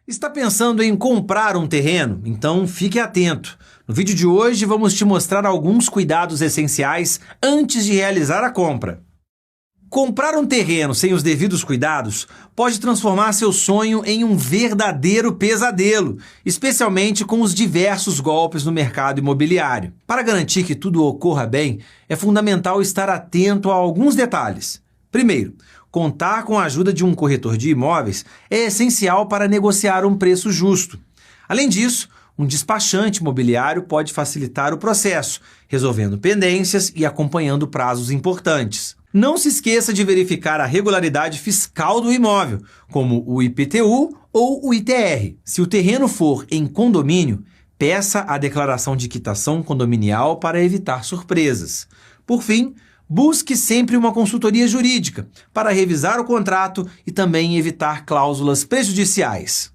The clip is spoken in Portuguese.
Está pensando em comprar um terreno? Então fique atento. No vídeo de hoje vamos te mostrar alguns cuidados essenciais antes de realizar a compra. Comprar um terreno sem os devidos cuidados pode transformar seu sonho em um verdadeiro pesadelo, especialmente com os diversos golpes no mercado imobiliário. Para garantir que tudo ocorra bem, é fundamental estar atento a alguns detalhes. Primeiro, contar com a ajuda de um corretor de imóveis é essencial para negociar um preço justo. Além disso, um despachante imobiliário pode facilitar o processo, resolvendo pendências e acompanhando prazos importantes. Não se esqueça de verificar a regularidade fiscal do imóvel, como o IPTU ou o ITR. Se o terreno for em condomínio, peça a declaração de quitação condominial para evitar surpresas. Por fim, busque sempre uma consultoria jurídica para revisar o contrato e também evitar cláusulas prejudiciais.